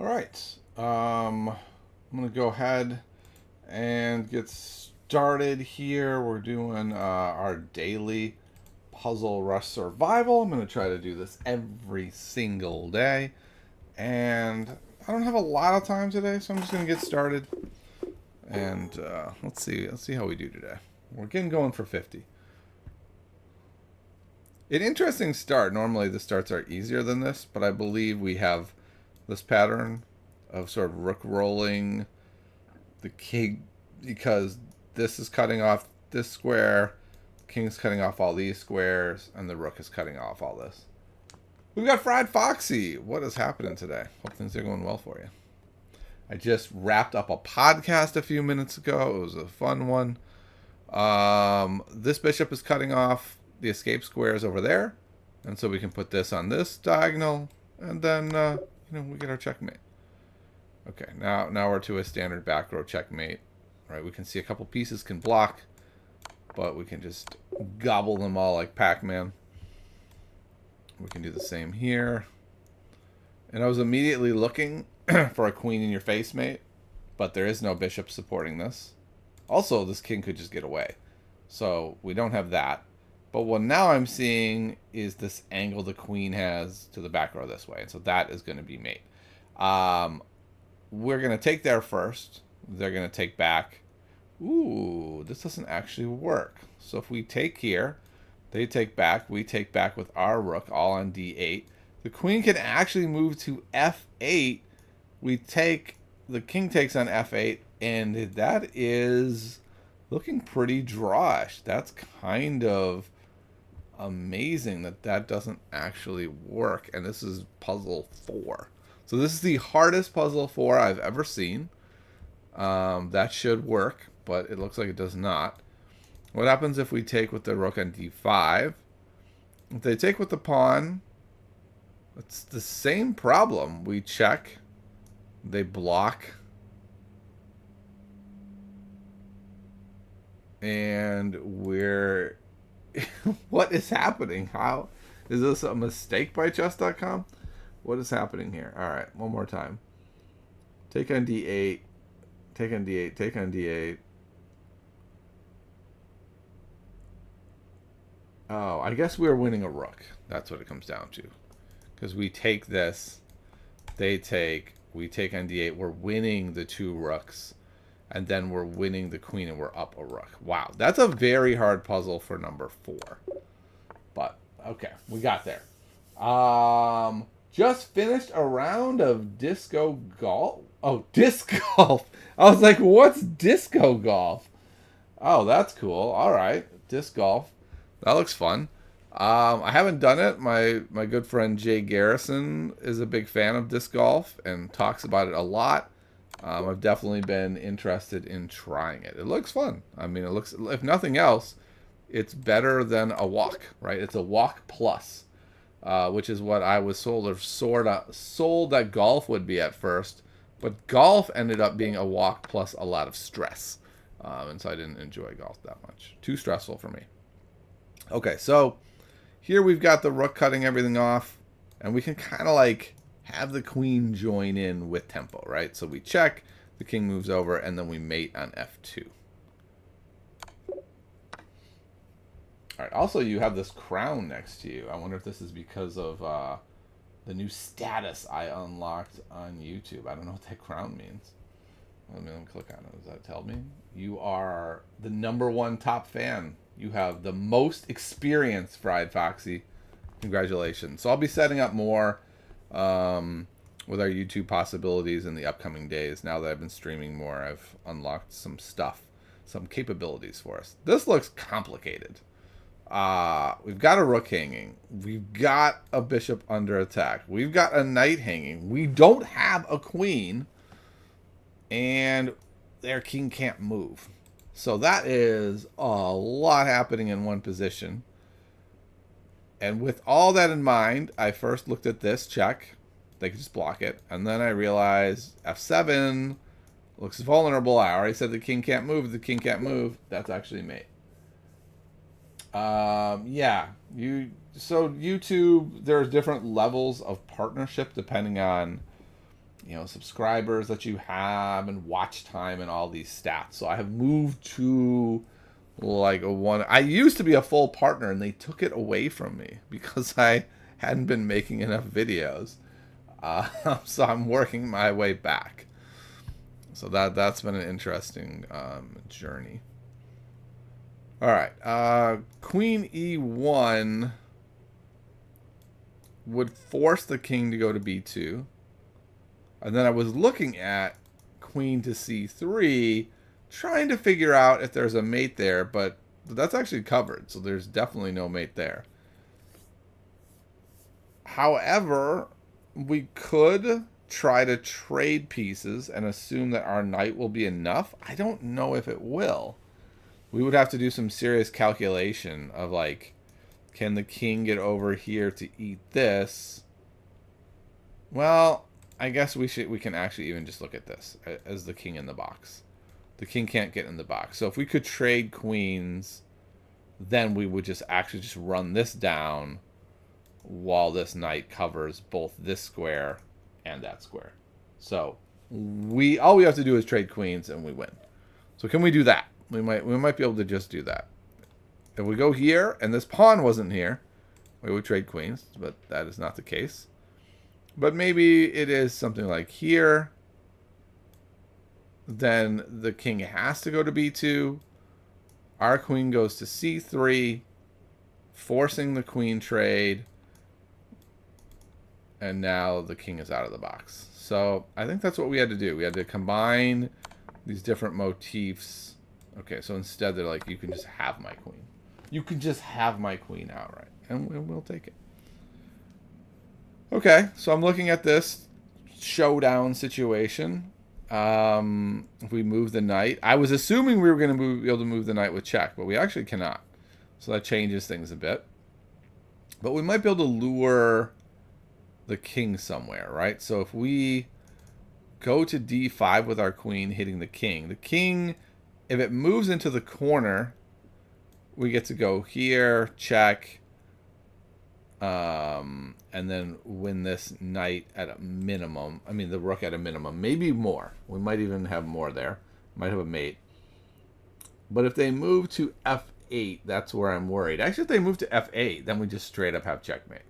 All right. I'm going to go ahead and get started here. We're doing our daily Puzzle Rush Survival. I'm going to try to do this every single day. And I don't have a lot of time today, so I'm just going to get started. And let's see how we do today. We're getting going for 50. An interesting start. Normally the starts are easier than this, but I believe we have this pattern of sort of rook rolling the king because this is cutting off this square, king's cutting off all these squares, and the rook is cutting off all this. We've got Fried Foxy. What is happening today? Hope things are going well for you. I just wrapped up a podcast a few minutes ago. It was a fun one. This bishop is cutting off the escape squares over there, and so we can put this on this diagonal, and then we get our checkmate. Okay, now we're to a standard back row checkmate. Right, we can see a couple pieces can block, but we can just gobble them all like Pac-Man. We can do the same here. And I was immediately looking for a queen in your face mate, but there is no bishop supporting this. Also, this king could just get away. So we don't have that. But what now I'm seeing is this angle the queen has to the back row this way. And so that is going to be mate. We're going to take there first. They're going to take back. Ooh, this doesn't actually work. So if we take here, they take back. We take back with our rook all on d8. The queen can actually move to f8. We take, the king takes on f8. And that is looking pretty drawish. That's kind of amazing that doesn't actually work. And this is puzzle 4. So this is the hardest puzzle 4 I've ever seen. That should work, but it looks like it does not. What happens if we take with the rook on d5? If they take with the pawn, it's the same problem. We check. They block. And we're... what is happening? How? Is this a mistake by chess.com? What is happening here? All right, one more time. Take on d8. Take on d8. Take on d8. Oh, I guess we're winning a rook. That's what it comes down to. Because we take this. They take. We take on d8. We're winning the 2 rooks. And then we're winning the queen and we're up a rook. Wow, that's a very hard puzzle for number 4. But, okay, we got there. Just finished a round of disco golf. Oh, disc golf. I was like, what's disco golf? Oh, that's cool. All right, disc golf. That looks fun. I haven't done it. My good friend Jay Garrison is a big fan of disc golf and talks about it a lot. I've definitely been interested in trying it. It looks fun. I mean, it looks, if nothing else, it's better than a walk, right? It's a walk plus, which is what I was sold that golf would be at first. But golf ended up being a walk plus a lot of stress. And so I didn't enjoy golf that much. Too stressful for me. Okay, so here we've got the rook cutting everything off. And we can kind of like have the queen join in with tempo, right? So we check, the king moves over, and then we mate on f2. All right, also you have this crown next to you. I wonder if this is because of the new status I unlocked on YouTube. I don't know what that crown means. Let me click on it. Does that tell me? You are the #1 top fan. You have the most experience, Fried Foxy. Congratulations. So I'll be setting up more with our YouTube possibilities in the upcoming days. Now that I've been streaming more, I've unlocked some stuff, some capabilities for us. This looks complicated. We've got a rook hanging. We've got a bishop under attack. We've got a knight hanging. We don't have a queen. And their king can't move. So that is a lot happening in one position. And with all that in mind, I first looked at this, check. They could just block it. And then I realized F7 looks vulnerable. I already said the king can't move. The king can't move. That's actually mate. Yeah. So YouTube, there's different levels of partnership depending on subscribers that you have and watch time and all these stats. So I have moved to like a one. I used to be a full partner and they took it away from me because I hadn't been making enough videos. So I'm working my way back. So that's been an interesting journey. All right, Queen E1 would force the king to go to B2. And then I was looking at Queen to C3, trying to figure out if there's a mate there, but that's actually covered, so there's definitely no mate there. However, we could try to trade pieces and assume that our knight will be enough. I don't know if it will. We would have to do some serious calculation of like, can the king get over here to eat this? Well, I guess we can actually even just look at this as the king in the box. The king can't get in the box. So if we could trade queens, then we would just actually just run this down while this knight covers both this square and that square. So all we have to do is trade queens and we win. So can we do that? We might be able to just do that. If we go here and this pawn wasn't here, we would trade queens, but that is not the case. But maybe it is something like here. Then the king has to go to B2. Our queen goes to C3, forcing the queen trade. And now the king is out of the box. So I think that's what we had to do. We had to combine these different motifs. Okay, so instead they're like, you can just have my queen. You can just have my queen outright. And we'll take it. Okay, so I'm looking at this showdown situation. If we move the knight, I was assuming we were going to be able to move the knight with check, but we actually cannot. So that changes things a bit. But we might be able to lure the king somewhere, right? So if we go to D5 with our queen hitting the king, if it moves into the corner, we get to go here, check, and then win this knight at a minimum. I mean, the rook at a minimum. Maybe more. We might even have more there. Might have a mate. But if they move to F8, that's where I'm worried. Actually, if they move to F8, then we just straight up have checkmate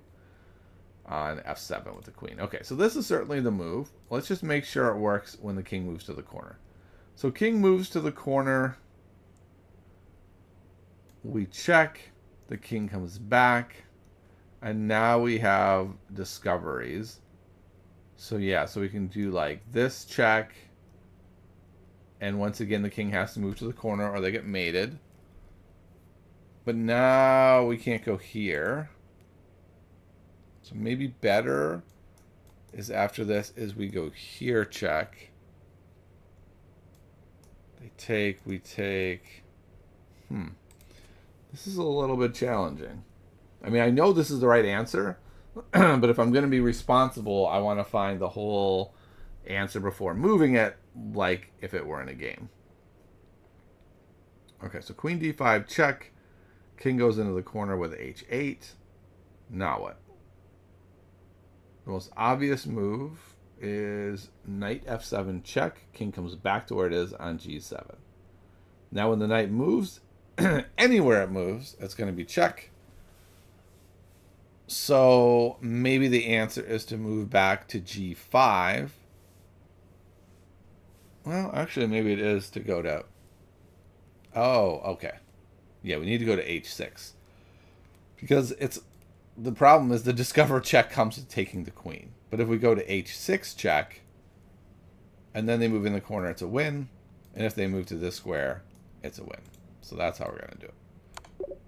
on F7 with the queen. Okay, so this is certainly the move. Let's just make sure it works when the king moves to the corner. So king moves to the corner. We check. The king comes back. And now we have discoveries. So yeah, so we can do like this check. And once again, the king has to move to the corner or they get mated. But now we can't go here. So maybe better is after this is we go here, check. They take, we take. This is a little bit challenging. I mean, I know this is the right answer, but if I'm going to be responsible, I want to find the whole answer before moving it, like if it were in a game. Okay, so queen d5, check. King goes into the corner with h8. Now what? The most obvious move is knight f7, check. King comes back to where it is on g7. Now when the knight moves, anywhere it moves, it's going to be check. So maybe the answer is to move back to g5. Well, actually, maybe it is to go to... Oh, okay. Yeah, we need to go to h6. Because it's... The problem is the discover check comes to taking the queen. But if we go to h6 check, and then they move in the corner, it's a win. And if they move to this square, it's a win. So that's how we're going to do it.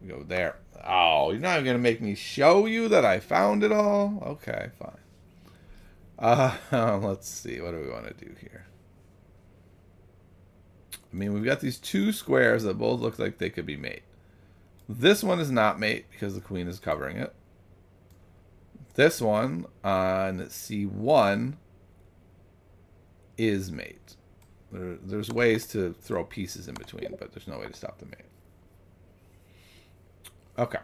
We go there. Oh, you're not even going to make me show you that I found it all? Okay, fine. Let's see. What do we want to do here? I mean, we've got these two squares that both look like they could be mate. This one is not mate because the queen is covering it. This one on C1 is mate. There's ways to throw pieces in between, but there's no way to stop the mate. Okay.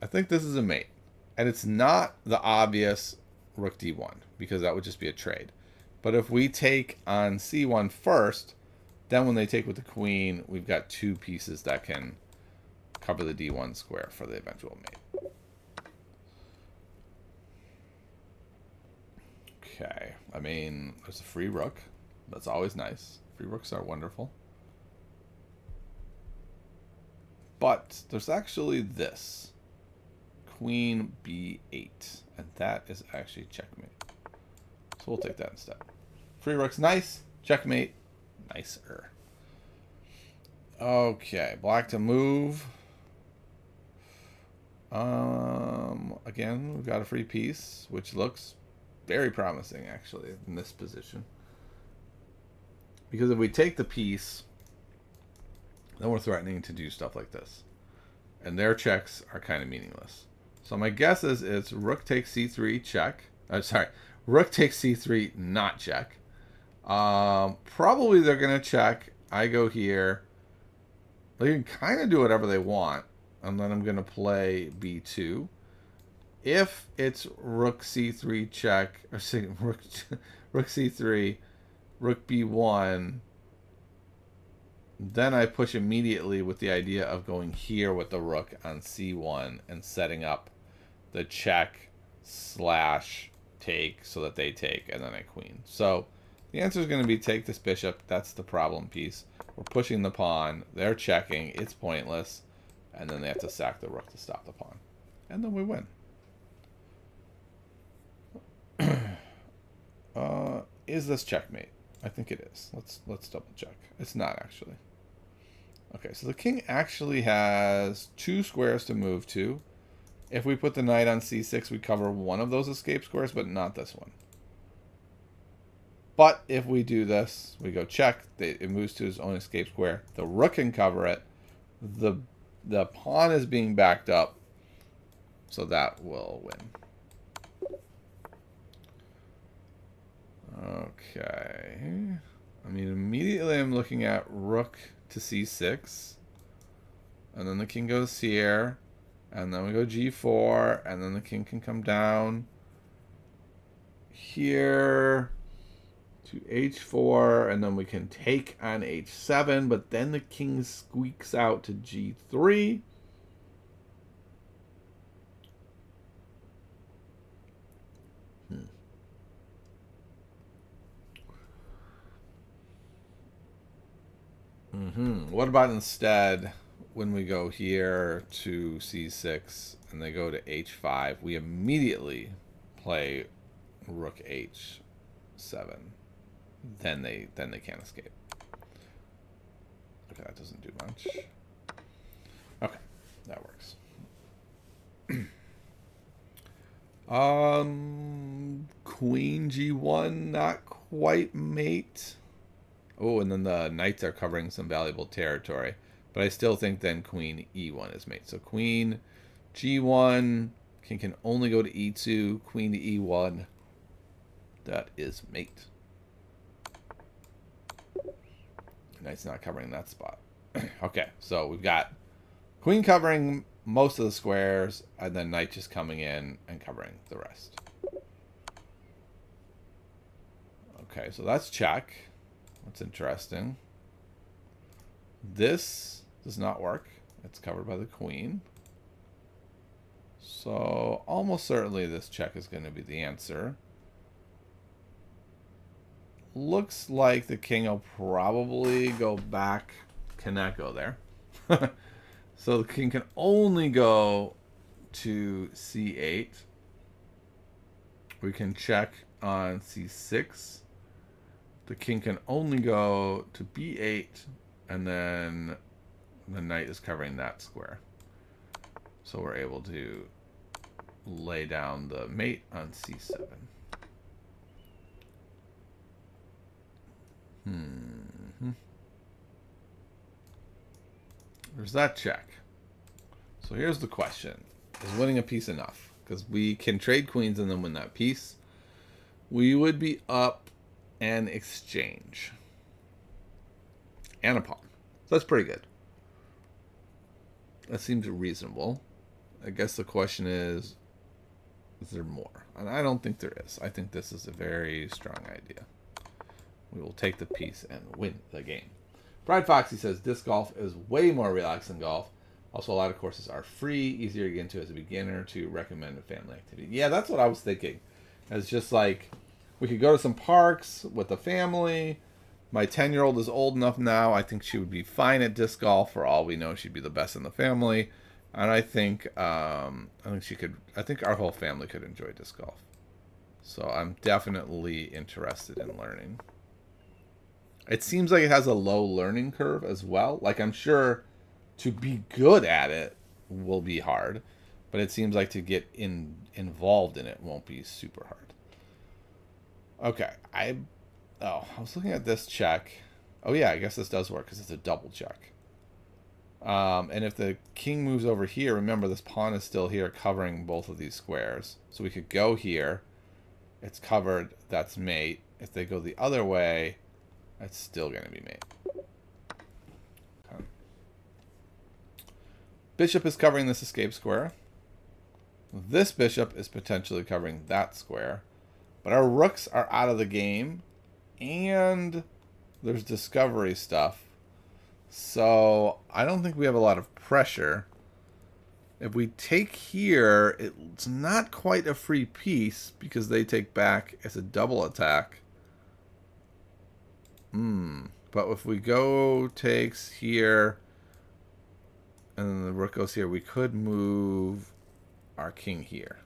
I think this is a mate. And it's not the obvious rook d1, because that would just be a trade. But if we take on c1 first, then when they take with the queen, we've got two pieces that can cover the d1 square for the eventual mate. Okay, I mean, there's a free rook. That's always nice. Free rooks are wonderful. But there's actually this. Queen b8. And that is actually checkmate. So we'll take that instead. Free rook's nice. Checkmate, nicer. Okay, black to move. Again, we've got a free piece, which looks very promising, actually, in this position. Because if we take the piece, then we're threatening to do stuff like this. And their checks are kind of meaningless. So my guess is it's rook takes c3, check. Rook takes c3, not check. Probably they're going to check. I go here. They can kind of do whatever they want. And then I'm going to play b2. If it's rook c3 check, or rook c3, rook b1, then I push immediately with the idea of going here with the rook on c1 and setting up the check slash take so that they take, and then I queen. So the answer is going to be take this bishop. That's the problem piece. We're pushing the pawn. They're checking. It's pointless. And then they have to sack the rook to stop the pawn. And then we win. Is this checkmate? I think it is. Let's double check. It's not actually. Okay, so the king actually has two squares to move to. If we put the knight on c6, we cover one of those escape squares, but not this one. But if we do this, we go check. It moves to his own escape square. The rook can cover it. The pawn is being backed up, so that will win. Okay. I mean, immediately I'm looking at rook to c6. And then the king goes here. And then we go g4. And then the king can come down here to h4. And then we can take on h7. But then the king squeaks out to g3. What about instead when we go here to c6 and they go to h5, we immediately play rook h7. Then they can't escape. Okay, that doesn't do much. Okay, that works. Queen g1, not quite mate. Oh, and then the knights are covering some valuable territory. But I still think then queen e1 is mate. So queen g1, king can only go to e2, queen to e1. That is mate. Knight's not covering that spot. Okay, so we've got queen covering most of the squares, and then knight just coming in and covering the rest. Okay, so that's check. That's interesting. This does not work. It's covered by the queen. So almost certainly this check is going to be the answer. Looks like the king will probably go back. Cannot go there. So the king can only go to c8. We can check on c6. The king can only go to b8, and then the knight is covering that square. So we're able to lay down the mate on c7. There's that check. So here's the question. Is winning a piece enough? Because we can trade queens and then win that piece. We would be up an exchange. And a pawn. So that's pretty good. That seems reasonable. I guess the question is there more? And I don't think there is. I think this is a very strong idea. we will take the piece and win the game. Bride Foxy says disc golf is way more relaxed than golf. Also, a lot of courses are free, easier to get into as a beginner, to recommend a family activity. Yeah, that's what I was thinking. It's just like, we could go to some parks with the family. My 10-year-old is old enough now. I think she would be fine at disc golf. For all we know, she'd be the best in the family. And I think she could. I think our whole family could enjoy disc golf. So I'm definitely interested in learning. It seems like it has a low learning curve as well. Like, I'm sure to be good at it will be hard, but it seems like to get involved in it won't be super hard. Okay, I was looking at this check. Oh yeah, I guess this does work because it's a double check. And if the king moves over here, remember this pawn is still here covering both of these squares. So we could go here. It's covered. That's mate. If they go the other way, that's still going to be mate. Okay. Bishop is covering this escape square. This bishop is potentially covering that square. But our rooks are out of the game. And there's discovery stuff. So I don't think we have a lot of pressure. If we take here, it's not quite a free piece because they take back as a double attack. But if we go takes here, and then the rook goes here, we could move our king here.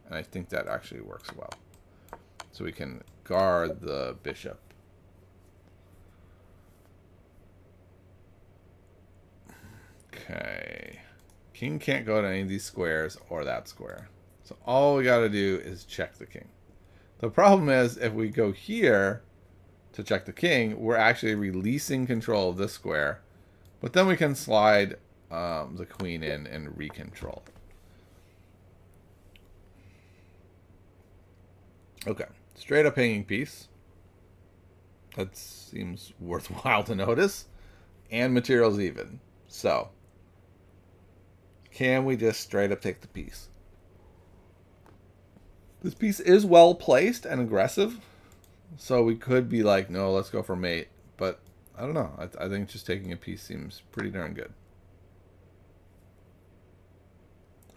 And I think that actually works well. So we can guard the bishop. Okay. King can't go to any of these squares or that square. So all we got to do is check the king. The problem is if we go here to check the king, we're actually releasing control of this square. But then we can slide the queen in and recontrol it. Okay. Straight up hanging piece. That seems worthwhile to notice. And materials even. So, can we just straight up take the piece? This piece is well placed and aggressive. So we could be like, no, let's go for mate. But I don't know. I think just taking a piece seems pretty darn good.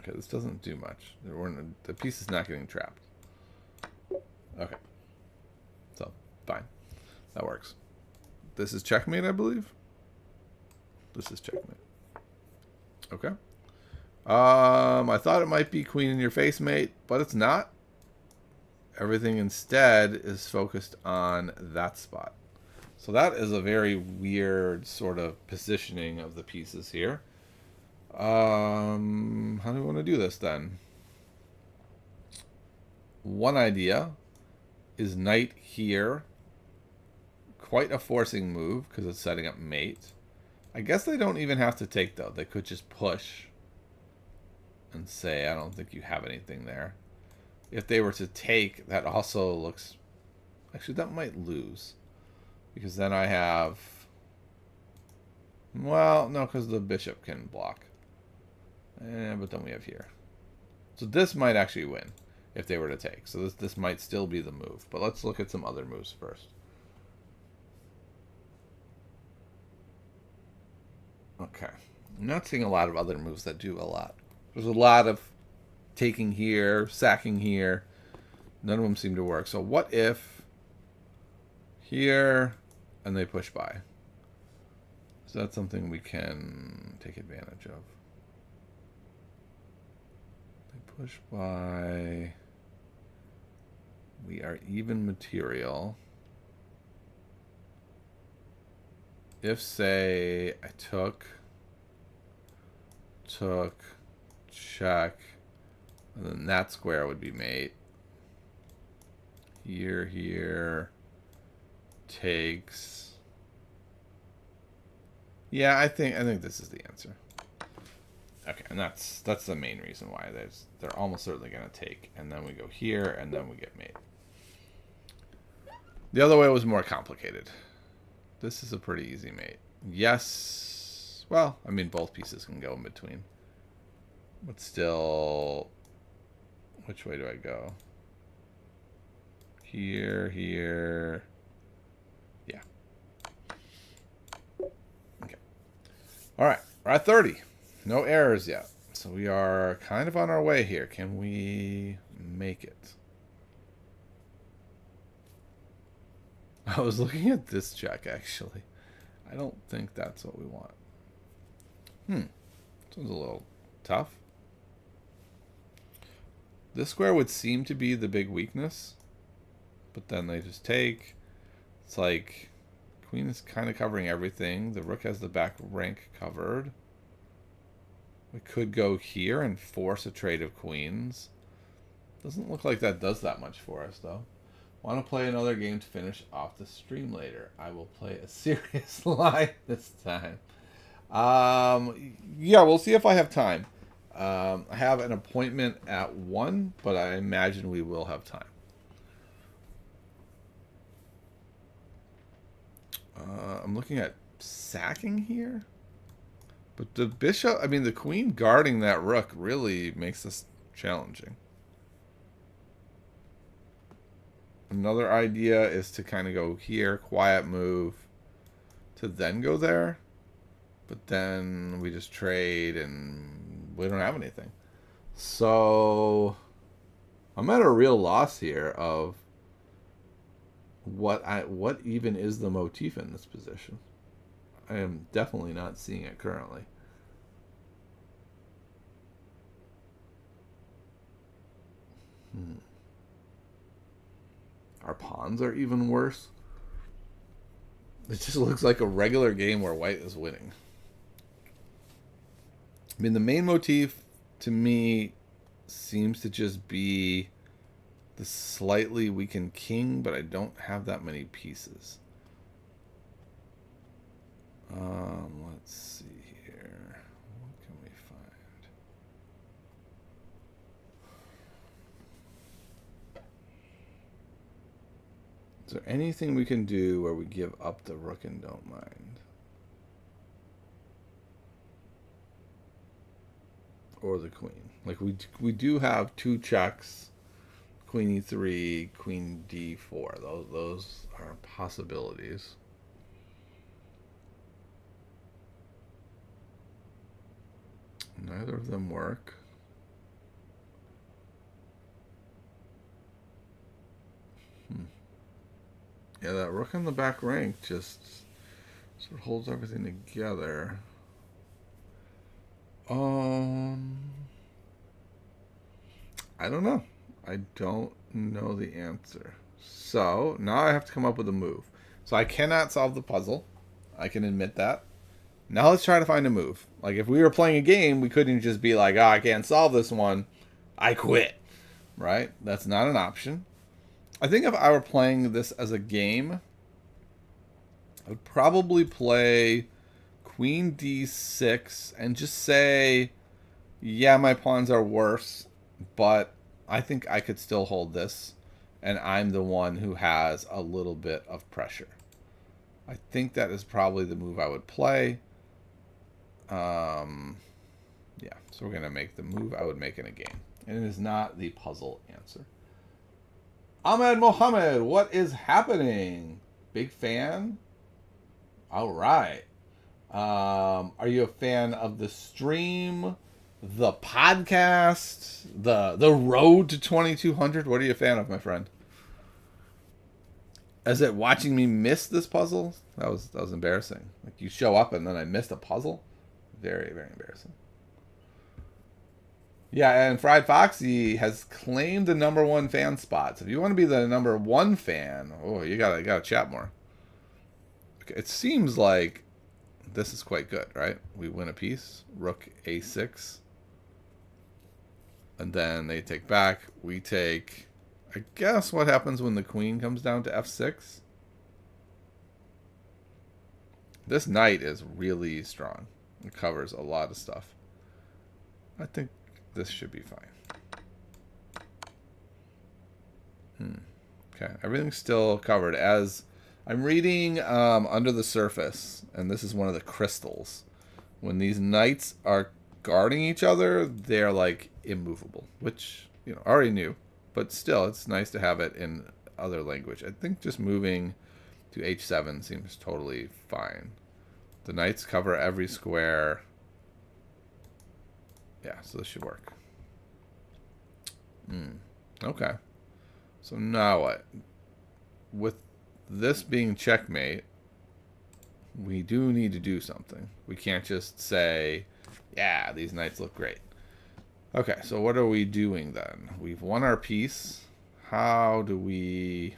Okay, this doesn't do much. The piece is not getting trapped. Okay. So, fine. That works. This is checkmate, I believe. This is checkmate. Okay. I thought it might be queen in your face, mate, but it's not. Everything instead is focused on that spot. So that is a very weird sort of positioning of the pieces here. How do we want to do this then? One idea is knight here. Quite a forcing move because it's setting up mate. I guess they don't even have to take, though. They could just push and say, I don't think you have anything there. If they were to take, that also looks... Actually, that might lose. Because then I have... Well, no, because the bishop can block. But then we have here. So this might actually win if they were to take. So this might still be the move. But let's look at some other moves first. Okay. I'm not seeing a lot of other moves that do a lot. There's a lot of taking here, sacking here. None of them seem to work. So what if here and they push by? Is that something we can take advantage of? They push by. We are even material. If, say, I took, check, and then that square would be mate. Here, takes. Yeah, I think this is the answer. Okay, and that's the main reason why they're almost certainly gonna take, and then we go here, and then we get mate. The other way was more complicated. This is a pretty easy mate. Yes. Well, I mean, both pieces can go in between. But still, which way do I go? Here. All right, we're at 30. No errors yet. So we are kind of on our way here. Can we make it? I was looking at this check, actually. I don't think that's what we want. This one's a little tough. This square would seem to be the big weakness. But then they just take. It's like queen is kind of covering everything. The rook has the back rank covered. We could go here and force a trade of queens. Doesn't look like that does that much for us, though. Want to play another game to finish off the stream later. I will play a serious line this time. Yeah, we'll see if I have time. I have an appointment at 1, but I imagine we will have time. I'm looking at sacking here. But the bishop, I mean, the queen guarding that rook really makes this challenging. Another idea is to kind of go here, quiet move, to then go there. But then we just trade and we don't have anything. So I'm at a real loss here of what even is the motif in this position. I am definitely not seeing it currently. Our pawns are even worse. It just looks like a regular game where white is winning. I mean, the main motif to me seems to just be the slightly weakened king, but I don't have that many pieces. Let's see here. What can we find? Is there anything we can do where we give up the rook and don't mind? Or the queen. Like we do have 2 checks. Queen e3, queen d4. Those are possibilities. Neither of them work. Yeah, that rook on the back rank just sort of holds everything together. I don't know. I don't know the answer. So now I have to come up with a move. So I cannot solve the puzzle. I can admit that. Now let's try to find a move. Like if we were playing a game, we couldn't just be like, I can't solve this one. I quit. Right? That's not an option. I think if I were playing this as a game, I would probably play queen d6 and just say, yeah, my pawns are worse, but I think I could still hold this, and I'm the one who has a little bit of pressure. I think that is probably the move I would play. Yeah, so we're going to make the move I would make in a game. And it is not the puzzle answer. Ahmed Mohammed, what is happening? Big fan? All right. Are you a fan of the stream, the podcast, the road to 2200? What are you a fan of, my friend? Is it watching me miss this puzzle? That was embarrassing. Like you show up and then I missed a puzzle. Very, very embarrassing. Yeah, and Fried Foxy has claimed the #1 fan spot. So if you want to be the #1 fan, oh, you gotta chat more. Okay, it seems like this is quite good, right? We win a piece. Rook a6. And then they take back. We take, I guess, what happens when the queen comes down to f6. This knight is really strong. It covers a lot of stuff. I think this should be fine. Okay, everything's still covered. As I'm reading Under the Surface, and this is one of the crystals. When these knights are guarding each other, they're like immovable, which I already knew, but still, it's nice to have it in other language. I think just moving to h7 seems totally fine. The knights cover every square. Yeah, so this should work. Okay. So now what? With this being checkmate, we do need to do something. We can't just say, yeah, these knights look great. Okay, so what are we doing then? We've won our piece. How do we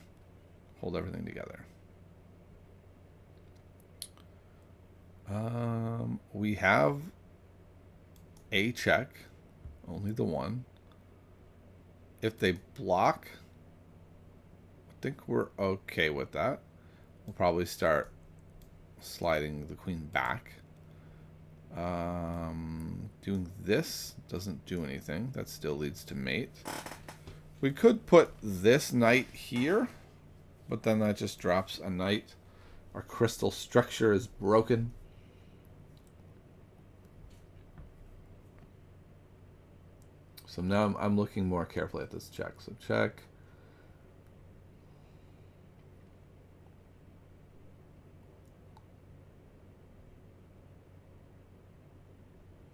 hold everything together? We have a check, only the one. If they block, I think we're okay with that. We'll probably start sliding the queen back. Doing this doesn't do anything. That still leads to mate. We could put this knight here, but then that just drops a knight. Our crystal structure is broken. So now I'm looking more carefully at this check. So check.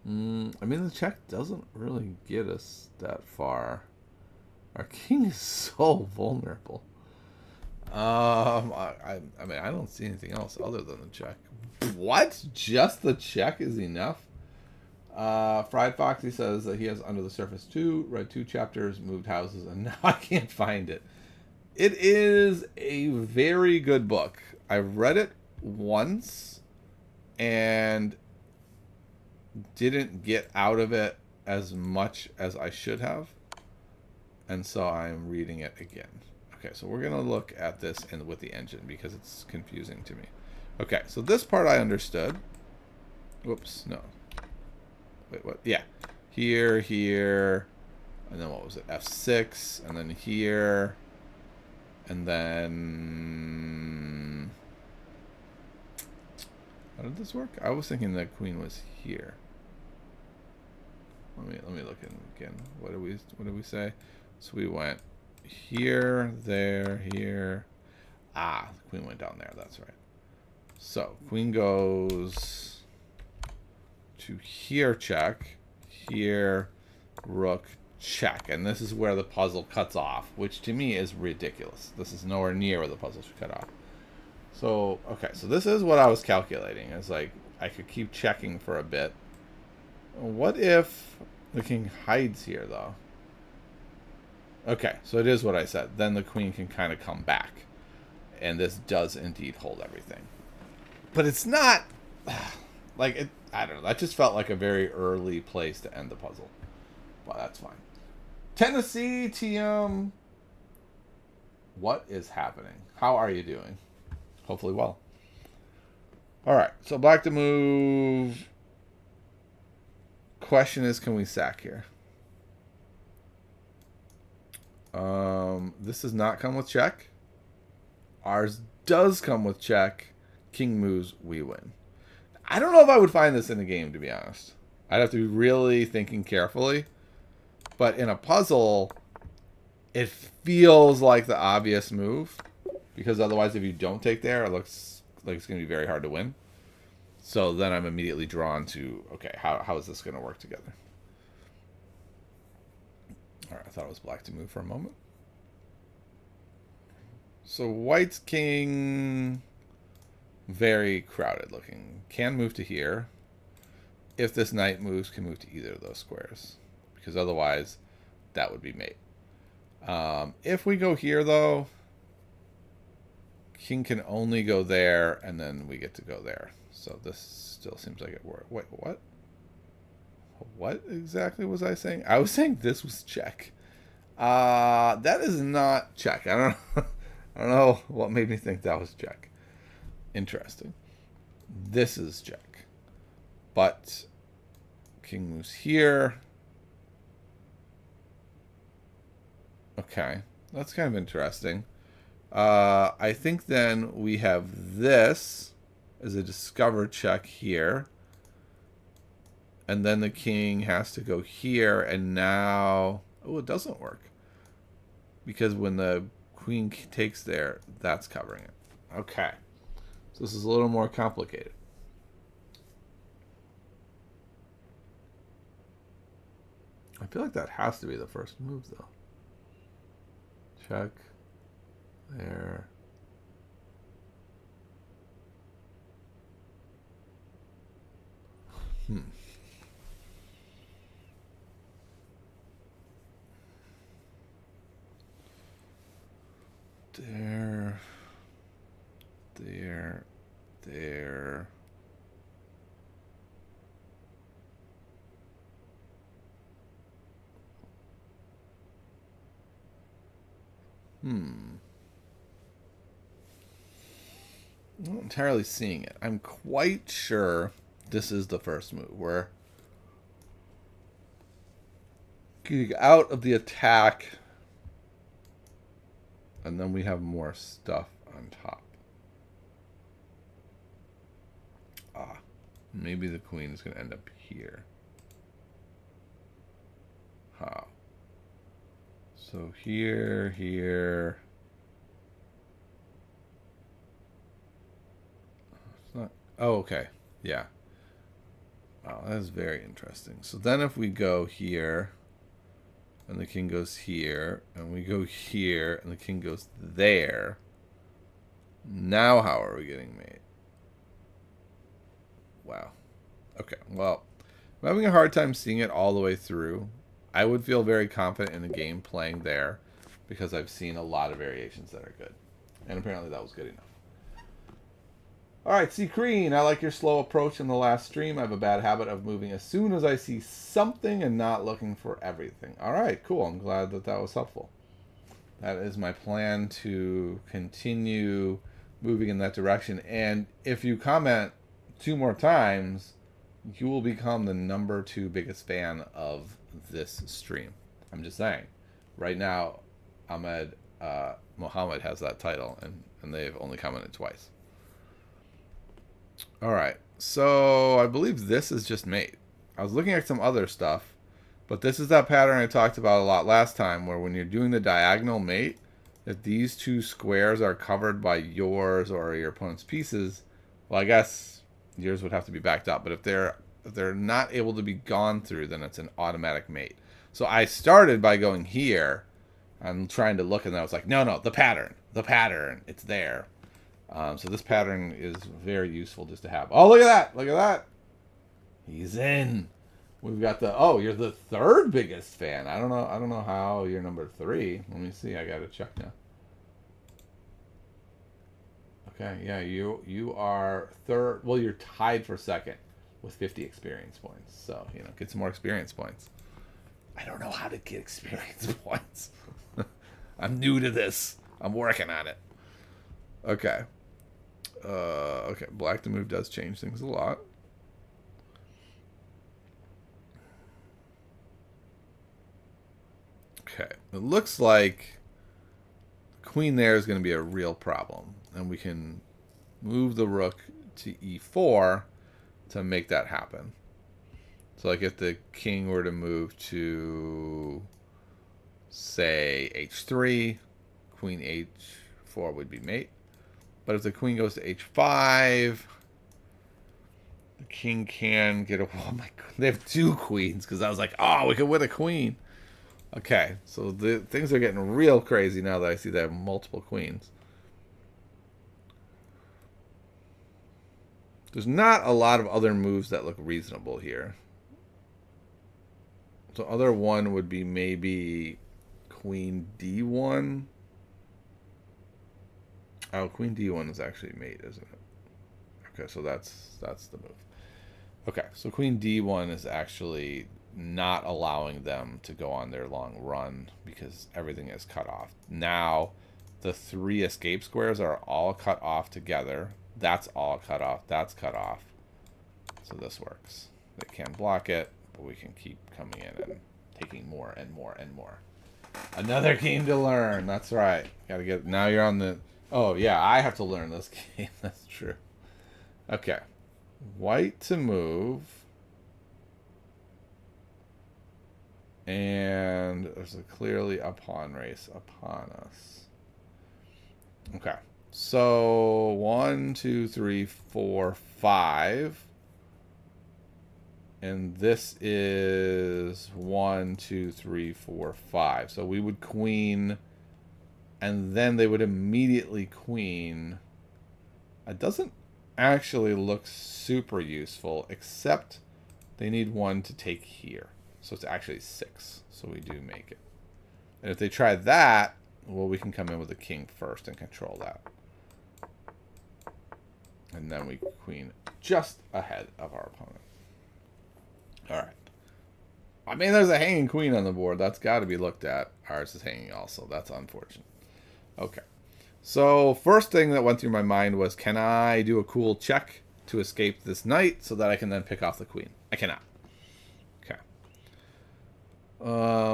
I mean, the check doesn't really get us that far. Our king is so vulnerable. I mean, I don't see anything else other than the check. What? Just the check is enough? Fried Foxy says that he has Under the Surface 2, read 2 chapters, moved houses, and now I can't find it. It is a very good book. I've read it once and didn't get out of it as much as I should have. And so I'm reading it again. Okay, so we're going to look at this with the engine because it's confusing to me. Okay, so this part I understood. Whoops, no. Wait, what? Yeah. Here, here, and then what was it? F6, and then here, and then... How did this work? I was thinking that queen was here. Let me look in again. What did we say? So we went here, there, here. Ah, the queen went down there. That's right. So queen goes to here, check. Here, rook, check. And this is where the puzzle cuts off, which to me is ridiculous. This is nowhere near where the puzzle should cut off. So, okay, so this is what I was calculating. It's like, I could keep checking for a bit. What if the king hides here, though? Okay, so it is what I said. Then the queen can kind of come back. And this does indeed hold everything. But it's not... Like, it, I don't know. That just felt like a very early place to end the puzzle. Well, that's fine. Tennessee, TM. What is happening? How are you doing? Hopefully well. Alright, so black to move. Question is, can we sack here? This does not come with check. Ours does come with check. King moves, we win. I don't know if I would find this in the game, to be honest. I'd have to be really thinking carefully. But in a puzzle, it feels like the obvious move. Because otherwise, if you don't take there, it looks like it's going to be very hard to win. So then I'm immediately drawn to, okay, how is this going to work together? All right, I thought it was black to move for a moment. So white's king, very crowded looking. Can move to here. If this knight moves, can move to either of those squares. Because otherwise, that would be mate. If we go here, though... King can only go there, and then we get to go there. So this still seems like it worked. Wait, what? What exactly was I saying? I was saying this was check. That is not check. I don't know. I don't know what made me think that was check. Interesting. This is check. But king moves here. Okay. That's kind of interesting. I think then we have this as a discover check here. And then the king has to go here, and now... Oh, it doesn't work. Because when the queen takes there, that's covering it. Okay. So this is a little more complicated. I feel like that has to be the first move, though. Check. There. Hmm. There. There. There. I'm not entirely seeing it. I'm quite sure this is the first move where getting out of the attack, and then we have more stuff on top. Ah, maybe the queen is going to end up here. How? So here, here. It's not. Oh, okay. Yeah. Wow, that is very interesting. So then if we go here, and the king goes here, and we go here, and the king goes there, now how are we getting mate? Wow. Okay, well, I'm having a hard time seeing it all the way through. I would feel very confident in the game playing there because I've seen a lot of variations that are good. And apparently that was good enough. Alright, C. Crean, I like your slow approach in the last stream. I have a bad habit of moving as soon as I see something and not looking for everything. Alright, cool. I'm glad that that was helpful. That is my plan to continue moving in that direction. And if you comment 2 more times, you will become the number 2 biggest fan of this stream. I'm just saying. Right now, Ahmed Mohammed has that title, and they've only commented twice. Alright, so I believe this is just mate. I was looking at some other stuff, but this is that pattern I talked about a lot last time, where when you're doing the diagonal mate, if these 2 squares are covered by yours or your opponent's pieces, well, I guess yours would have to be backed up. But if they're not able to be gone through, then it's an automatic mate. So I started by going here. I'm trying to look, and I was like, no, the pattern, it's there. So this pattern is very useful just to have. Oh, look at that. He's in. We've got you're the 3rd biggest fan. I don't know how you're number 3. Let me see. I got to check now. Okay, yeah, you are 3rd. Well, you're tied for 2nd with 50 experience points. So, get some more experience points. I don't know how to get experience points. I'm new to this. I'm working on it. Okay. Okay, black to move does change things a lot. Okay, it looks like queen there is going to be a real problem, and we can move the rook to e4 to make that happen. So like if the king were to move to, say, h3, queen h4 would be mate. But if the queen goes to h5, the king can get a... Oh my god, they have 2 queens, because I was like, oh, we could win a queen. Okay, so things are getting real crazy now that I see they have multiple queens. There's not a lot of other moves that look reasonable here. So other one would be maybe queen d1. Oh, queen d1 is actually mate, isn't it? Okay, so that's the move. Okay, so queen d1 is actually not allowing them to go on their long run because everything is cut off. Now, the 3 escape squares are all cut off together. That's all cut off. That's cut off. So this works. They can't block it, but we can keep coming in and taking more and more and more. Another game to learn. That's right. Gotta get... Now you're on the... Oh, yeah, I have to learn this game. That's true. Okay. White to move. And there's clearly a pawn race upon us. Okay. So 1, 2, 3, 4, 5. And this is 1, 2, 3, 4, 5. So we would queen, and then they would immediately queen. It doesn't actually look super useful, except they need one to take here. So it's actually 6. So we do make it. And if they try that, well, we can come in with the king first and control that. And then we queen just ahead of our opponent. All right. I mean, there's a hanging queen on the board. That's got to be looked at. Ours is hanging also. That's unfortunate. Okay. So first thing that went through my mind was, can I do a cool check to escape this knight so that I can then pick off the queen? I cannot. Okay.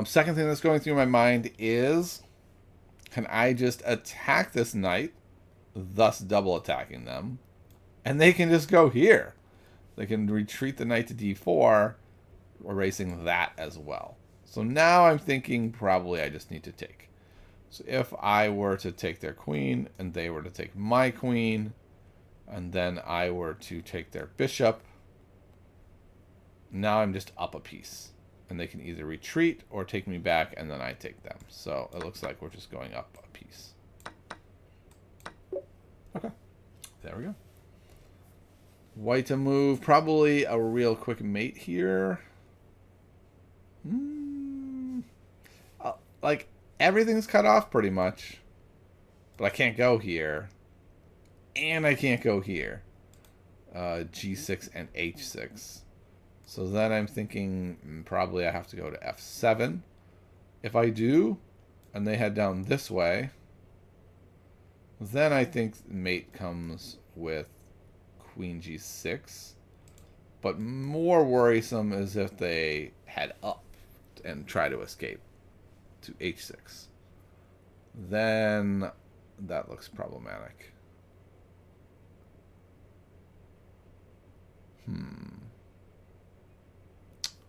Second thing that's going through my mind is, can I just attack this knight, thus double attacking them, and they can just go here. They can retreat the knight to d4, erasing that as well. So now I'm thinking probably I just need to take. So if I were to take their queen, and they were to take my queen, and then I were to take their bishop, now I'm just up a piece. And they can either retreat or take me back, and then I take them. So it looks like we're just going up a piece. Okay. There we go. White to move. Probably a real quick mate here. Like, everything's cut off pretty much. But I can't go here. And I can't go here. G6 and H6. So then I'm thinking probably I have to go to F7. If I do, and they head down this way, then I think mate comes with Queen G6. But more worrisome is if they head up and try to escape to H6. Then that looks problematic.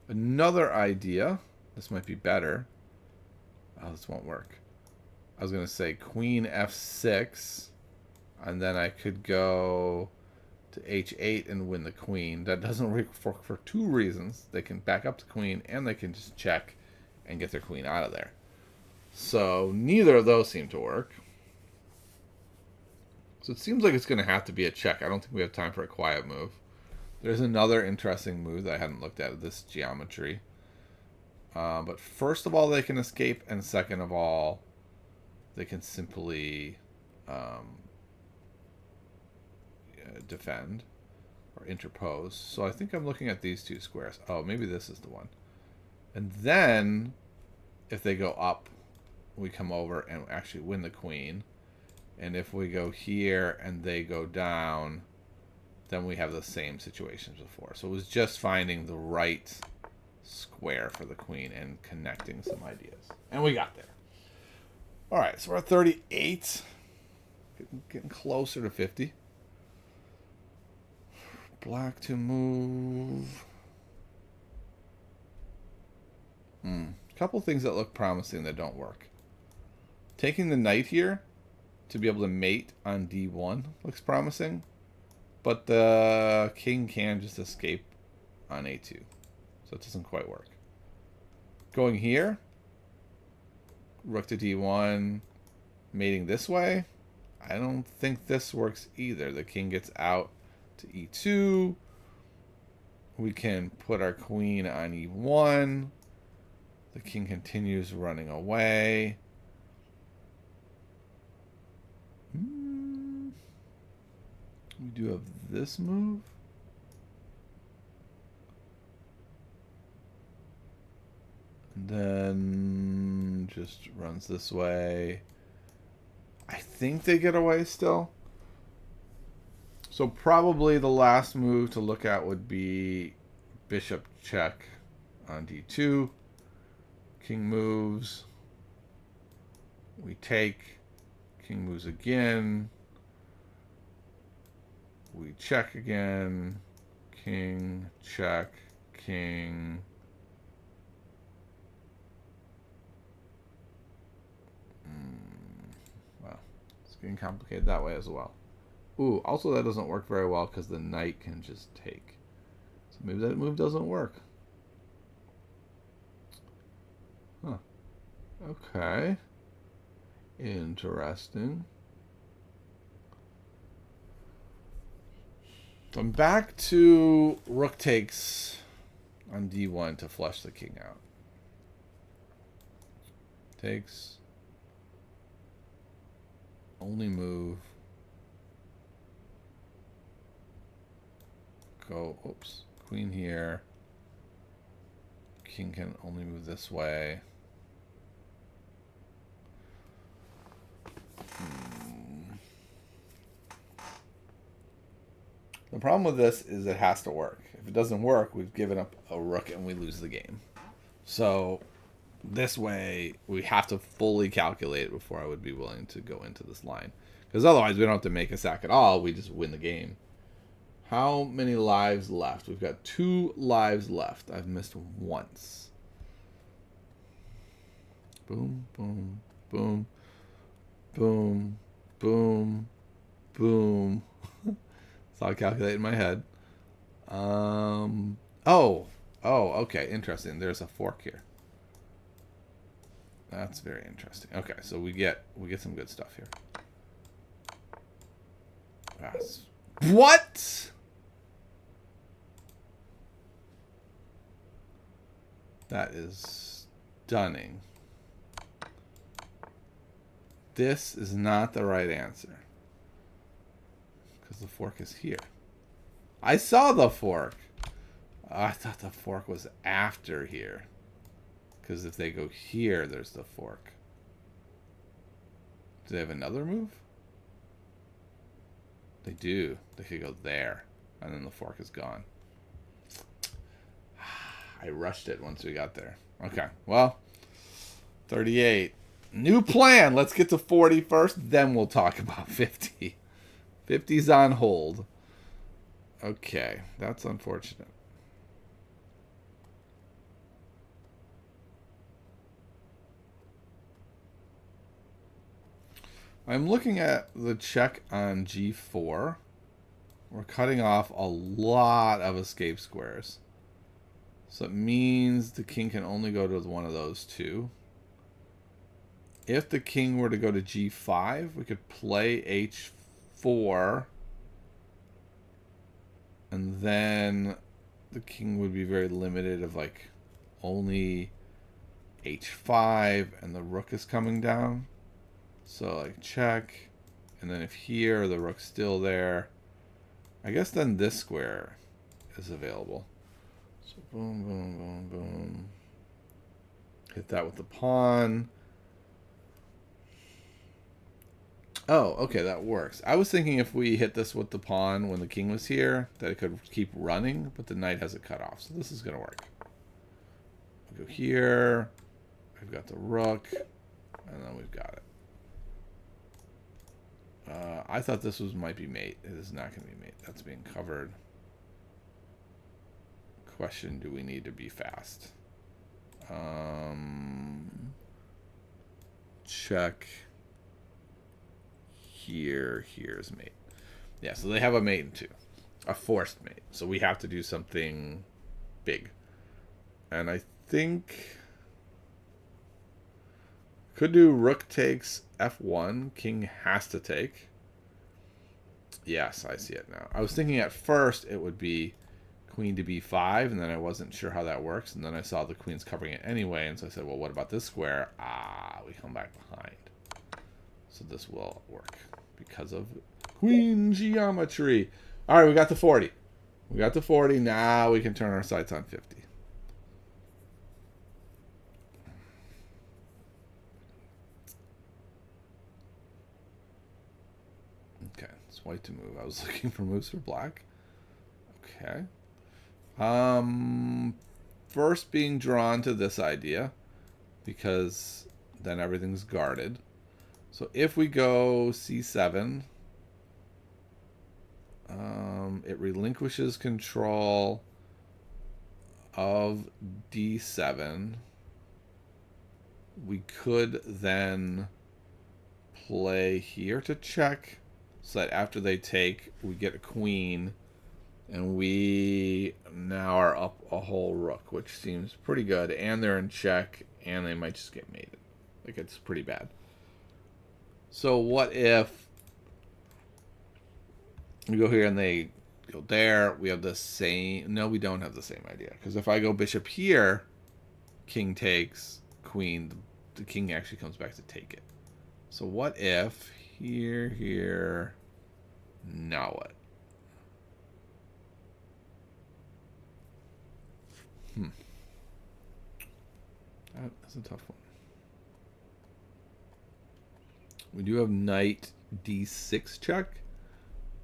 Another idea. This might be better. Oh, this won't work. I was going to say Queen F6. And then I could go to H8 and win the queen. That doesn't work for two reasons. They can back up the queen, and they can just check and get their queen out of there. So neither of those seem to work. So it seems like it's going to have to be a check. I don't think we have time for a quiet move. There's another interesting move that I hadn't looked at this geometry. But first of all, they can escape, and second of all, they can simply defend or interpose. So I think I'm looking at these two squares. Oh, maybe this is the one. And then, if they go up, we come over and actually win the queen. And if we go here and they go down, then we have the same situations before. So it was just finding the right square for the queen and connecting some ideas. And we got there. All right, so we're at 38. Getting closer to 50. Black to move. A couple things that look promising that don't work. Taking the knight here to be able to mate on D1 looks promising. But the king can just escape on A2. So it doesn't quite work. Going here. Rook to D1. Mating this way. I don't think this works either. The king gets out to E2. We can put our queen on E1. The king continues running away. We do have this move. And then just runs this way. I think they get away still. So probably the last move to look at would be bishop check on D2. King moves. We take. King moves again. We check again. King, check, king. Well, it's getting complicated that way as well. Ooh, also that doesn't work very well because the knight can just take. So Maybe that move doesn't work. Huh. Okay. Interesting. So I'm back to rook takes on d1 to flush the king out. Takes. Only move. Go. Oops. Queen here. King can only move this way. The problem with this is it has to work. If it doesn't work, we've given up a rook and we lose the game. So this way, we have to fully calculate before I would be willing to go into this line. Because otherwise, we don't have to make a sack at all. We just win the game. How many lives left? We've got 2 lives left. I've missed once. Boom, boom, boom, boom, boom, boom. So I'll calculate in my head. Oh, okay, interesting. There's a fork here. That's very interesting. Okay, so we get some good stuff here. What? That is stunning. This is not the right answer. Because the fork is here. I saw the fork. Oh, I thought the fork was after here. Because if they go here, there's the fork. Do they have another move? They do. They could go there. And then the fork is gone. I rushed it once we got there. Okay. Well, 38. New plan. Let's get to 40 first. Then we'll talk about 50. 50's on hold. Okay. That's unfortunate. I'm looking at the check on g4. We're cutting off a lot of escape squares. So it means the king can only go to one of those 2. If the king were to go to g5, we could play h4. And then the king would be very limited of like only h5 and the rook is coming down. So like check, and then if here the rook's still there, I guess then this square is available. So boom, boom, boom, boom. Hit that with the pawn. Oh, okay, that works. I was thinking if we hit this with the pawn when the king was here, that it could keep running, but the knight has it cut off. So this is going to work. We'll go here. We've got the rook, and then we've got it. I thought this might be mate. It is not going to be mate. That's being covered. Question, do we need to be fast? Check. Here's mate. Yeah, so they have a mate in 2. A forced mate. So we have to do something big. And I think... could do rook takes f1. King has to take. Yes, I see it now. I was thinking at first it would be queen to b5, and then I wasn't sure how that works. And then I saw the queen's covering it anyway, and so I said, well, what about this square? Ah, we come back behind. So this will work because of queen geometry. All right, we got to 40. We got to 40. Now we can turn our sights on 50. Okay, it's white to move. I was looking for moves for black. Okay. First being drawn to this idea because then everything's guarded. So if we go c7, it relinquishes control of d7. We could then play here to check, so that after they take, we get a queen, And we now are up a whole rook, which seems pretty good. And they're in check, and they might just get mated. Like, it's pretty bad. So what if we go here and they go there? We have the same... No, we don't have the same idea. Because if I go bishop here, king takes, queen, the king actually comes back to take it. So what if here, now what? That's a tough one. We do have knight d6 check,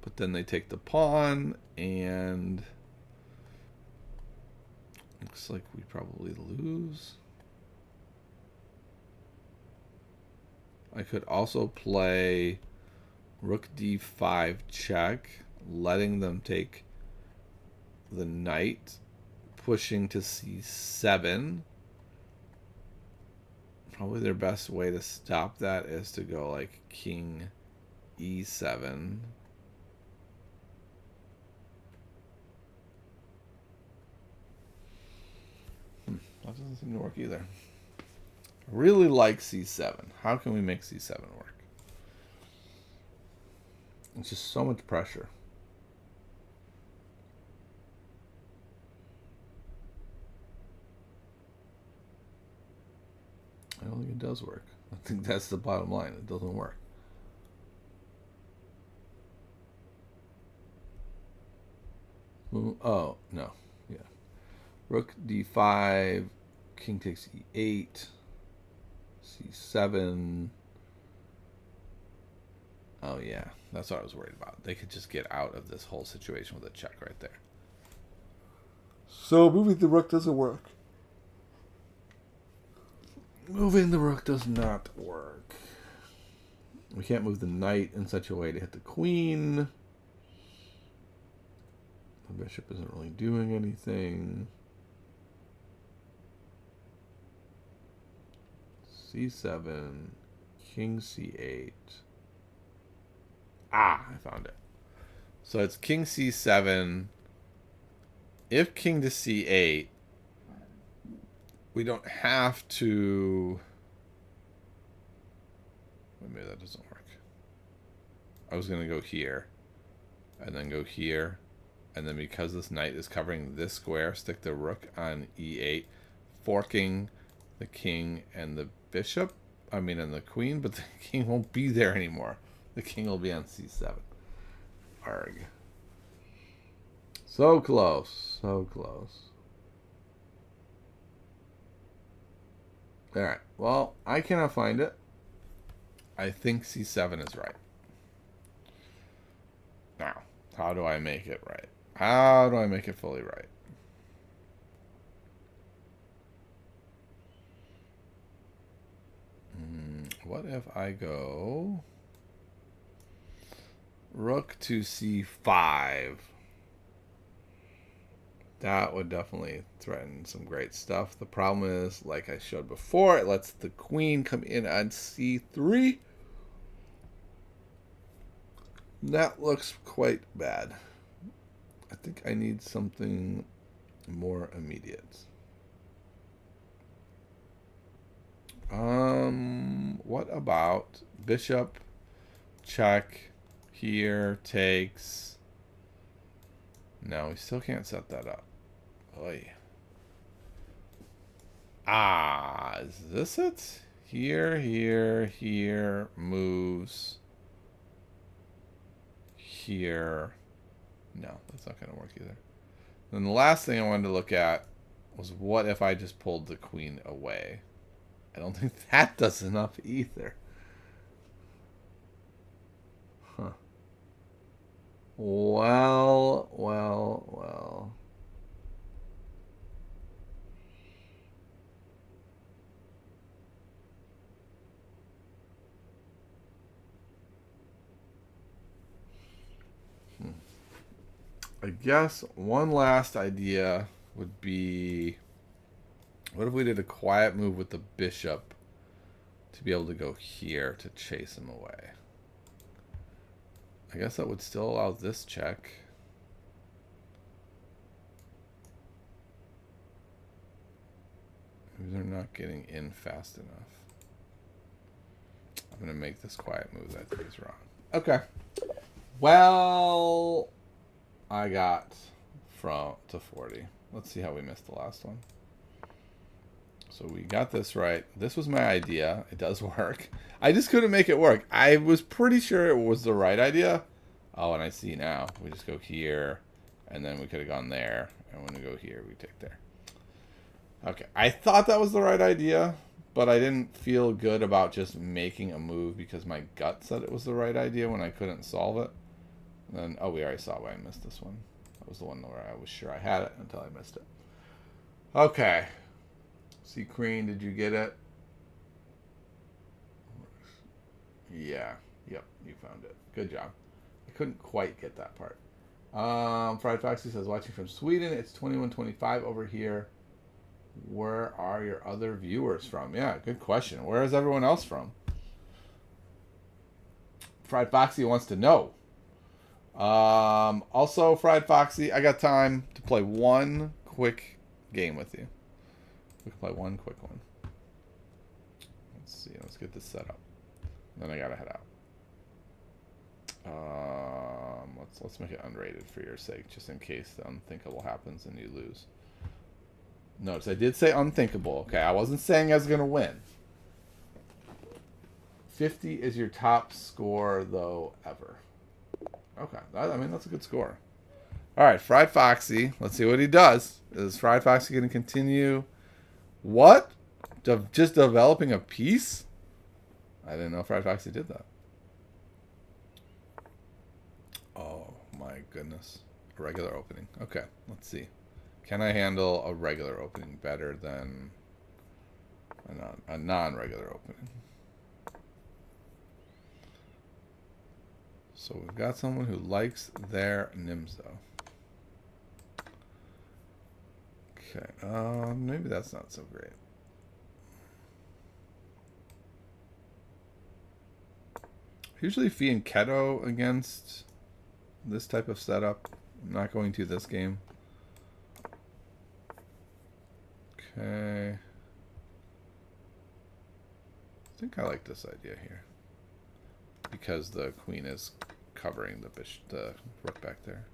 but then they take the pawn, and looks like we probably lose. I could also play rook d5 check, letting them take the knight, pushing to c7. Probably their best way to stop that is to go like king e7. That doesn't seem to work either. I really like c7. How can we make c7 work? It's just so much pressure. I don't think it does work. I think that's the bottom line. It doesn't work. Oh, no. Yeah. Rook d5, king takes e8, c7. Oh, yeah. That's what I was worried about. They could just get out of this whole situation with a check right there. So moving the rook doesn't work. Moving the rook does not work. We can't move the knight in such a way to hit the queen. The bishop isn't really doing anything. c7, king c8. Ah, I found it. So it's king c7. If king to c8, we don't have to... Maybe that doesn't work. I was going to go here, and then go here, and then because this knight is covering this square, stick the rook on e8, forking the king and the bishop. I mean, and the queen, but the king won't be there anymore. The king will be on c7. Arg. So close. So close. Alright. Well, I cannot find it. I think c7 is right. Now, how do I make it right? How do I make it fully right? What if I go rook to c5? That would definitely threaten some great stuff. The problem is, like I showed before, it lets the queen come in on c3. That looks quite bad. I think I need something more immediate. What about bishop check here takes... No, we still can't set that up. Oy. Ah, is this it? Here, here, moves. Here. No, that's not going to work either. Then the last thing I wanted to look at was what if I just pulled the queen away? I don't think that does enough either. Huh. Well, well, well. I guess one last idea would be, what if we did a quiet move with the bishop to be able to go here to chase him away? I guess that would still allow this check. not getting in fast enough. I'm going to make this quiet move that I think is wrong. Okay. Well, I got from to 40. Let's see how we missed the last one. So we got this right. This was my idea. It does work. I just couldn't make it work. I was pretty sure it was the right idea. Oh, and I see now. We just go here, and then we could have gone there. And when we go here, we take there. Okay. I thought that was the right idea, but I didn't feel good about just making a move because my gut said it was the right idea when I couldn't solve it. And then, oh, we already saw why I missed this one. That was the one where I was sure I had it until I missed it. Okay. See, Queen, did you get it? Yeah. Yep, you found it. Good job. I couldn't quite get that part. Fried Foxy says, watching from Sweden. It's 21:25 over here. Where are your other viewers from? Yeah, good question. Where is everyone else from? Fried Foxy wants to know. Also, Fried Foxy, I got time to play one quick game with you. We can play one quick one. Let's see. Let's get this set up. Then I gotta head out. Let's make it unrated for your sake, just in case the unthinkable happens and you lose. Notice I did say unthinkable. Okay, I wasn't saying I was gonna win. 50 is your top score though ever. Okay, I mean that's a good score. All right, Fried Foxy. Let's see what he does. Is Fried Foxy gonna continue? What? Just developing a piece? I didn't know Fried Foxy did that. Oh my goodness. A regular opening. Okay, let's see. Can I handle a regular opening better than a non-regular opening? So we've got someone who likes their Nimzo. Okay, maybe that's not so great. Usually Fee and Keto against this type of setup. I'm not going to this game. Okay. I think I like this idea here. Because the queen is covering the rook back there.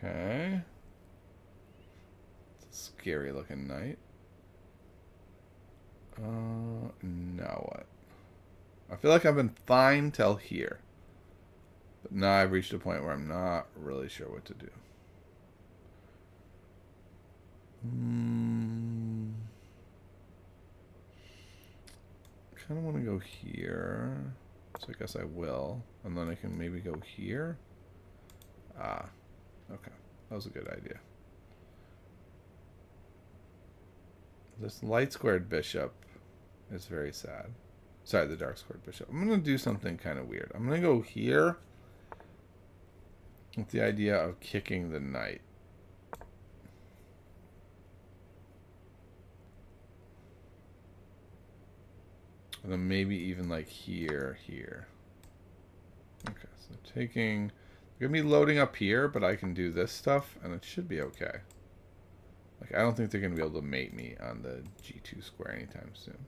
Okay. It's a scary looking knight. Now what? I feel like I've been fine till here. But now I've reached a point where I'm not really sure what to do. Kind of want to go here. So I guess I will. And then I can maybe go here. Ah. Okay. That was a good idea. This light squared bishop is very sad. Sorry, the dark squared bishop. I'm going to do something kind of weird. I'm going to go here with the idea of kicking the knight. And then maybe even like here. Okay, so taking... I'm going to be loading up here, but I can do this stuff, and it should be okay. Like, I don't think they're going to be able to mate me on the G2 square anytime soon.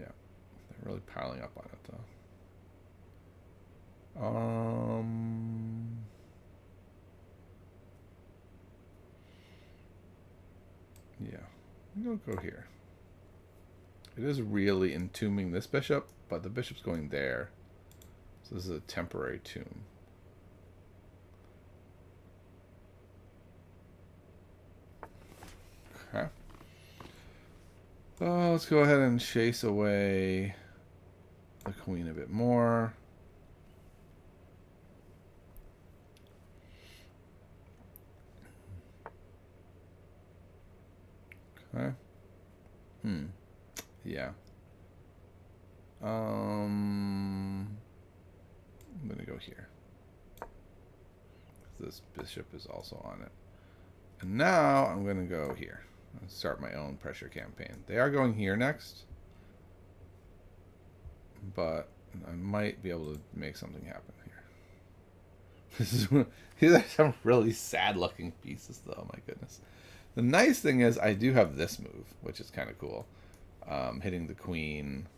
Yeah. They're really piling up on it, though. Yeah. I'm going to go here. It is really entombing this bishop, but the bishop's going there. So this is a temporary tomb. Okay. Let's go ahead and chase away the queen a bit more. Okay. Yeah. I'm going to go here. This bishop is also on it. And now I'm going to go here. I'll start my own pressure campaign. They are going here next. But I might be able to make something happen These are some really sad looking pieces, though. My goodness. The nice thing is I do have this move, which is kind of cool. Hitting the queen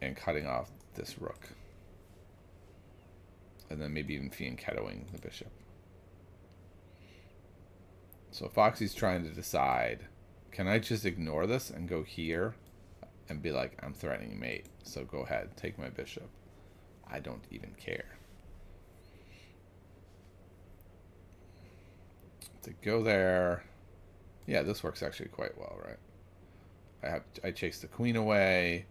and cutting off this rook. And then maybe even fianchettoing the bishop. So Foxy's trying to decide, can I just ignore this and go here and be like, I'm threatening mate, so go ahead, take my bishop. I don't even care. To go there, yeah, this works actually quite well, right? I chase the queen away,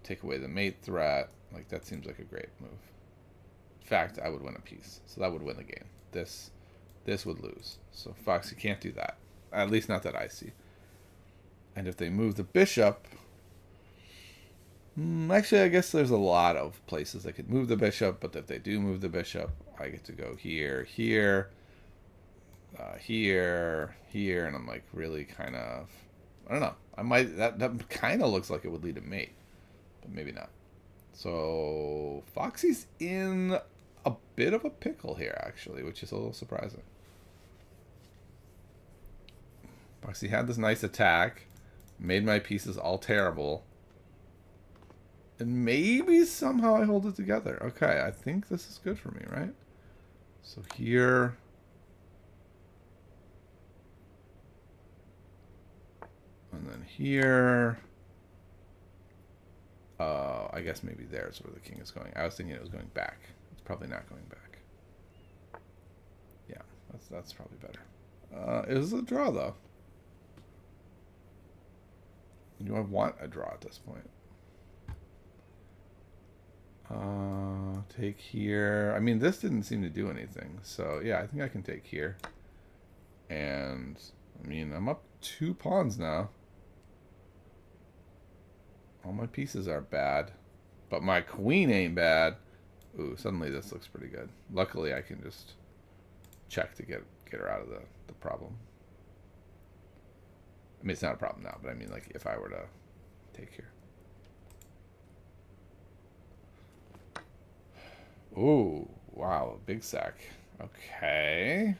take away the mate threat. Like, that seems like a great move. In fact, I would win a piece, so that would win the game. This would lose. So Foxy can't do that. At least not that I see. And if they move the bishop, actually, I guess there's a lot of places they could move the bishop, but if they do move the bishop, I get to go here, here, here, and I'm like really kind of, I don't know. I might, that kind of looks like it would lead to mate, but maybe not. So Foxy's in a bit of a pickle here, actually, which is a little surprising. Foxy had this nice attack, made my pieces all terrible, and maybe somehow I hold it together. Okay, I think this is good for me, right? So here, and then here. I guess maybe there's where the king is going. I was thinking it was going back. It's probably not going back. Yeah, that's probably better. It was a draw, though. Do I want a draw at this point? Take here. I mean, this didn't seem to do anything. So, yeah, I think I can take here. And, I mean, I'm up 2 pawns now. All my pieces are bad. But my queen ain't bad. Ooh, suddenly this looks pretty good. Luckily, I can just check to get her out of the problem. I mean, it's not a problem now, but I mean, like, if I were to take here. Ooh, wow, big sack. Okay.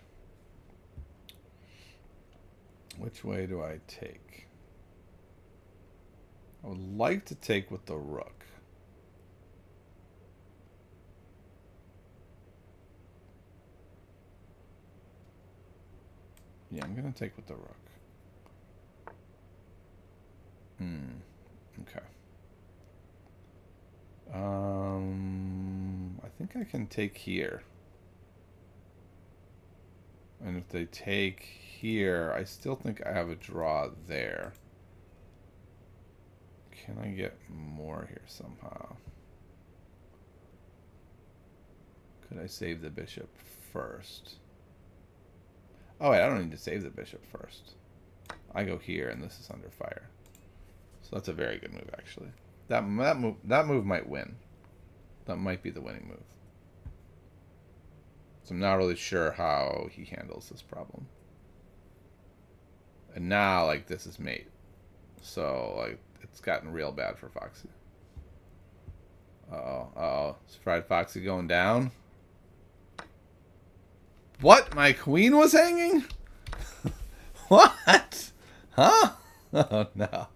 Which way do I take? I would like to take with the rook. Yeah, I'm going to take with the rook. Okay. I think I can take here. And if they take here, I still think I have a draw there. Can I get more here somehow? Could I save the bishop first? Oh, wait, I don't need to save the bishop first. I go here, and this is under fire. So that's a very good move, actually. That move might win. That might be the winning move. So I'm not really sure how he handles this problem. And now, like, this is mate. So, like, it's gotten real bad for Foxy. Uh-oh. Is Fried Foxy going down? What? My queen was hanging? What? Huh? Oh, no.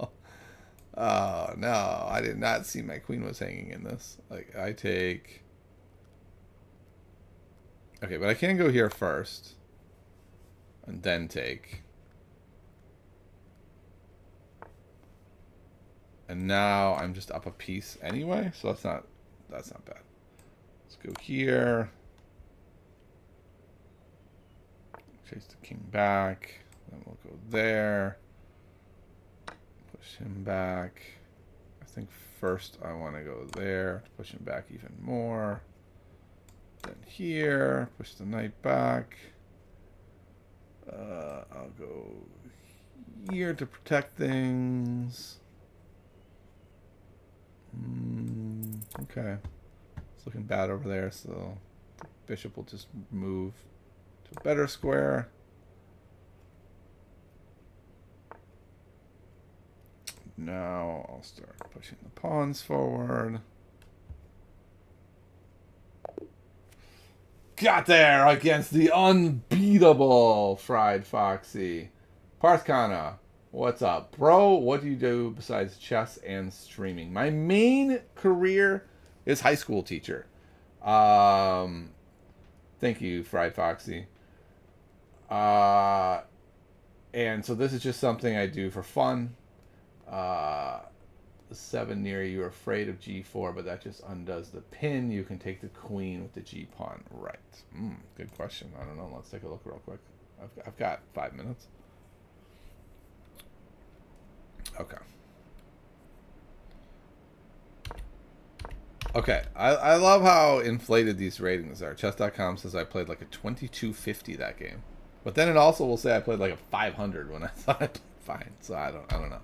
Oh, no. I did not see my queen was hanging in this. Like, I take... Okay, but I can go here first. And then take. And now I'm just up a piece anyway, so that's not bad. Let's go here. Chase the king back. Then we'll go there. Push him back. I think first I want to go there. Push him back even more. Then here. Push the knight back. I'll go here to protect things. Okay. It's looking bad over there, so the bishop will just move to a better square. Now I'll start pushing the pawns forward. got there against the unbeatable Fried Foxy. Parthkana, what's up? Bro, what do you do besides chess and streaming? My main career is high school teacher. Thank you, Fried Foxy. And so this is just something I do for fun. 7 near you, afraid of g4, but that just undoes the pin. You can take the queen with the g pawn. Right. Good question. I don't know. Let's take a look real quick. I've got 5 minutes. Okay. Okay. I love how inflated these ratings are. Chess.com says I played like a 2250 that game. But then it also will say I played like a 500 when I thought I played fine. So I don't know.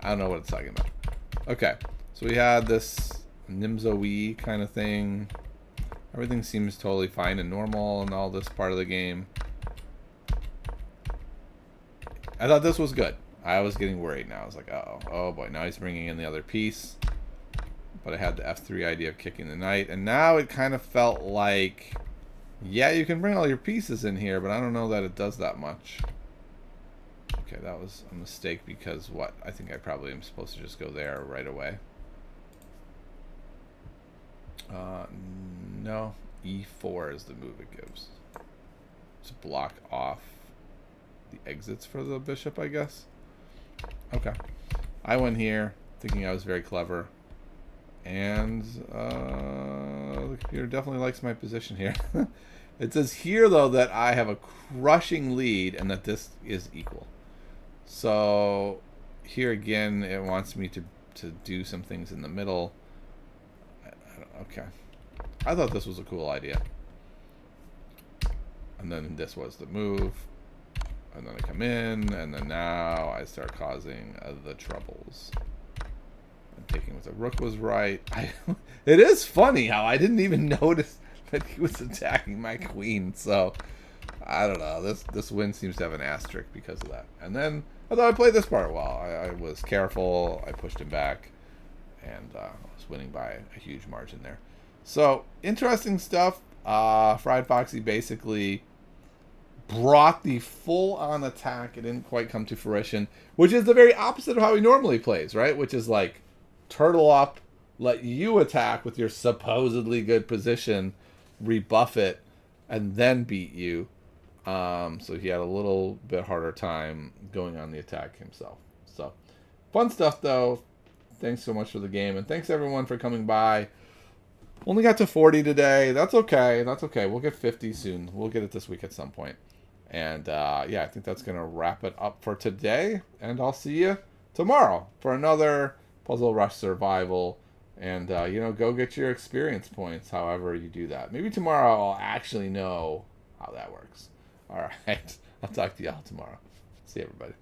I don't know what it's talking about. Okay, so we had this Nimzo-y kind of thing. Everything seems totally fine and normal in all this part of the game. I thought this was good. I was getting worried now. I was like, uh-oh. Oh boy, now he's bringing in the other piece. But I had the F3 idea of kicking the knight. And now it kind of felt like, yeah, you can bring all your pieces in here, but I don't know that it does that much. Okay, that was a mistake because what? I think I probably am supposed to just go there right away. No. E4 is the move it gives. To block off the exits for the bishop, I guess. Okay. I went here thinking I was very clever. And the computer definitely likes my position here. It says here, though, that I have a crushing lead and that this is equal. So here again, it wants me to do some things in the middle. Okay. I thought this was a cool idea. And then this was the move. And then I come in, and then now I start causing the troubles. And taking with the rook was right. It is funny how I didn't even notice that he was attacking my queen. So I don't know. This win seems to have an asterisk because of that. And then I thought I played this part well. I was careful. I pushed him back, and I was winning by a huge margin there. So interesting stuff. Fried Foxy basically brought the full-on attack. It didn't quite come to fruition, which is the very opposite of how he normally plays, right? Which is like turtle up, let you attack with your supposedly good position, rebuff it, and then beat you. So he had a little bit harder time going on the attack himself. So fun stuff, though. Thanks so much for the game, and thanks everyone for coming by. Only got to 40 today. That's okay. That's okay. We'll get 50 soon. We'll get it this week at some point. And yeah, I think that's going to wrap it up for today. And I'll see you tomorrow for another Puzzle Rush Survival. And, you know, go get your experience points however you do that. Maybe tomorrow I'll actually know how that works. All right. I'll talk to y'all tomorrow. See you, everybody.